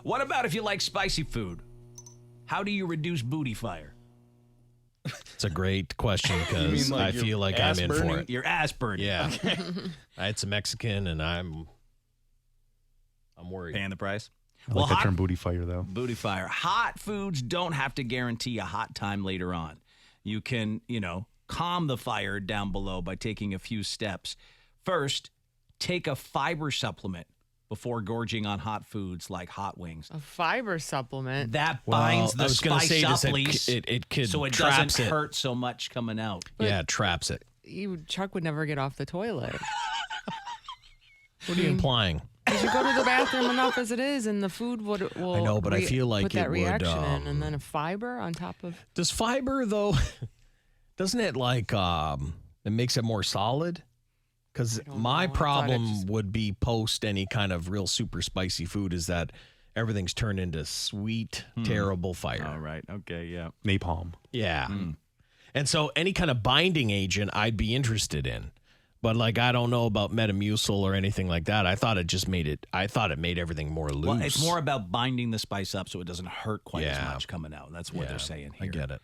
What about if you like spicy food? How do you reduce booty fire? It's a great question because like I your feel like I'm ass in for burning? it. Your ass burning. Yeah. I had some Mexican and I'm worried. Paying the price? I like that term booty fire, though. Booty fire. Hot foods don't have to guarantee a hot time later on. You can, calm the fire down below by taking a few steps. First, take a fiber supplement before gorging on hot foods like hot wings. A fiber supplement. That binds I the was gonna spice say up, this, Lise, it could so it traps doesn't it. hurt so much coming out. Yeah, it traps it. Chuck would never get off the toilet. What are you implying? Because you go to the bathroom enough as it is, and the food will I know, but I feel like put that it would, reaction in, and then a fiber on top of. Does fiber though? Doesn't it it makes it more solid? Because don't my know. I thought it problem just- would be post any kind of real super spicy food is that everything's turned into sweet, terrible fire. All right. Okay. Yeah. Napalm. Yeah. And so any kind of binding agent I'd be interested in. But I don't know about Metamucil or anything like that. I thought it made everything more loose. Well, it's more about binding the spice up so it doesn't hurt quite as Yeah. much coming out. That's what they're saying here. I get it.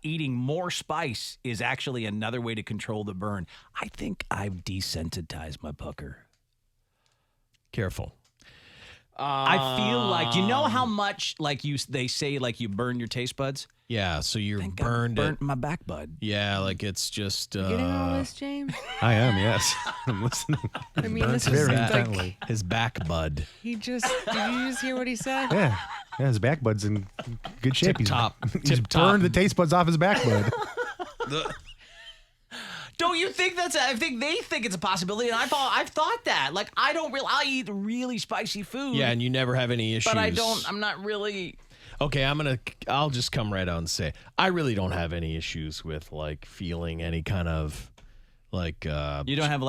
Eating more spice is actually another way to control the burn. I think I've desensitized my pucker. Careful. I feel like, you know how much they say you burn your taste buds? Yeah, so you're I think I burned burnt it. my back bud. Yeah, it's just Getting all this, James? I am, yes. I'm listening. I mean, this is very like intently. his back bud. he just. Did you just hear what he said? Yeah. Yeah, his back bud's in good shape. Tip-top. He's Tip-top. burned the taste buds off his back bud. Don't you think I think they think it's a possibility, and I've thought that. I eat really spicy food. Yeah, and you never have any issues. but I'm not really. Okay, I'll just come right out and say I really don't have any issues with feeling any kind of You don't have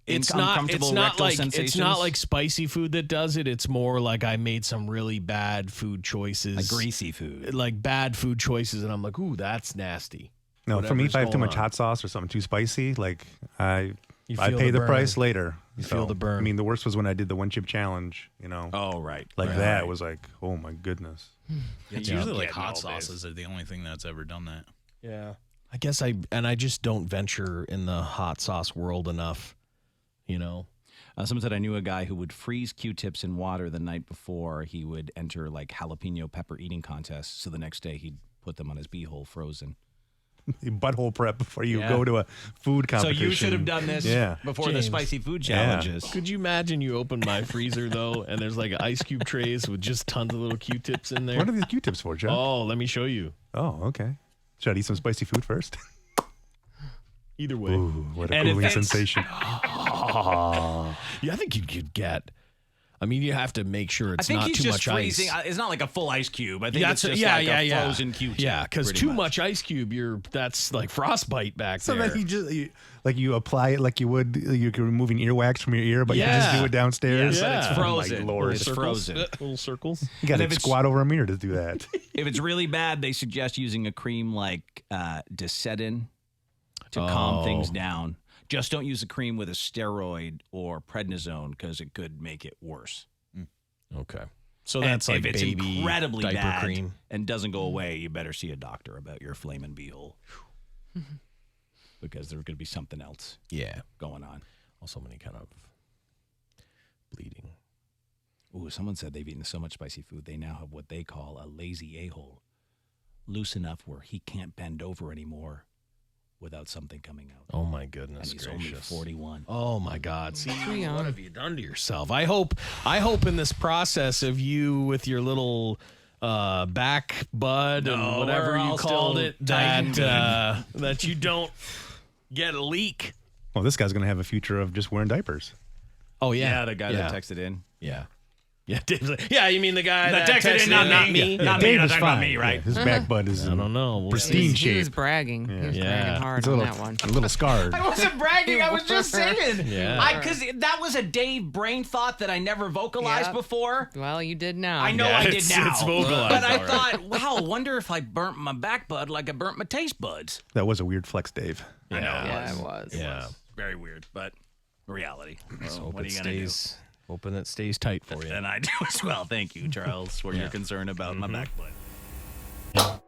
it's uncomfortable not rectal like sensations? it's not like spicy food that does it. It's more like I made some really bad food choices. like greasy food. Like bad food choices, and I'm like, ooh, that's nasty. No, for me, if I have too Whatever's much going hot sauce or something too spicy, I You I feel pay the the price burn. later. You feel the burn. I mean, the worst was when I did the one chip challenge. Oh, right. That was like, oh my goodness. It's Yeah. usually Yeah, hot no, sauces are the only thing that's ever done that. Yeah. I guess I just don't venture in the hot sauce world enough, Someone said I knew a guy who would freeze Q-tips in water the night before he would enter jalapeno pepper eating contests. So the next day he'd put them on his beehole frozen. Butthole prep before you Yeah. go to a food competition. So you should have done this before the James. spicy food Yeah. challenges. Could you imagine you open my freezer though, and there's ice cube trays with just tons of little Q-tips in there? What are these Q-tips for, Joe? Oh, let me show you. Oh, okay. Should I eat some spicy food first? Either way, Ooh, what a And if cooling it's- sensation. yeah, I think you could get. I mean, you have to make sure I it's think not he's too just much freezing. ice. It's not like a full ice cube. I think Yeah, it's just a frozen Q-tip. Yeah, because pretty too much ice cube, that's like frostbite back So there. then you apply it like you would, you're removing earwax from your ear, but you just Yeah. do it downstairs. Yeah, but it's Yeah. frozen. Oh my Lord. It's Circles? frozen. Little circles. You got And to if it's- squat over a mirror to do that. If it's really bad, they suggest using a cream like Decidin to calm things down. Just don't use a cream with a steroid or prednisone because it could make it worse. Okay. So And that's like if it's baby incredibly diaper bad cream. and doesn't go away, you better see a doctor about your flaming beehole because there's going to be something else Yeah. going on. Also, many kind of bleeding. Ooh, someone said they've eaten so much spicy food they now have what they call a lazy a-hole, loose enough where he can't bend over anymore without something coming out. Oh my And goodness he's gracious. only 41. Oh my God! See, Too young. what have you done to yourself? I hope in this process of you with your little back bud No, and whatever we're you all called still it tight that and that you don't get a leak. Well, this guy's going to have a future of just wearing diapers. Oh yeah, Yeah, the guy that texted in. Yeah, yeah. Dave's like, yeah, you mean the guy That that texted in, not me. Yeah, Not Dave me, is not talking about fine. me, right? Yeah, his back bud is I don't know. We'll pristine He was shape. bragging. He was Yeah. bragging hard It's a on little, that one. a little scarred. I wasn't bragging. I was just saying. Yeah. Because that was a Dave brain thought that I never vocalized Yeah. before. Well, you did now. I know Yeah, I did it's- now. it's vocalized, But I all right. thought, wow, wonder if I burnt my back bud like I burnt my taste buds. That was a weird flex, Dave. I know Yeah, it was. Yeah. Very weird, but reality. So what are it you going to do? stays Hoping it stays tight for you. And I do as well. Thank you, Charles, for your concern about my back foot.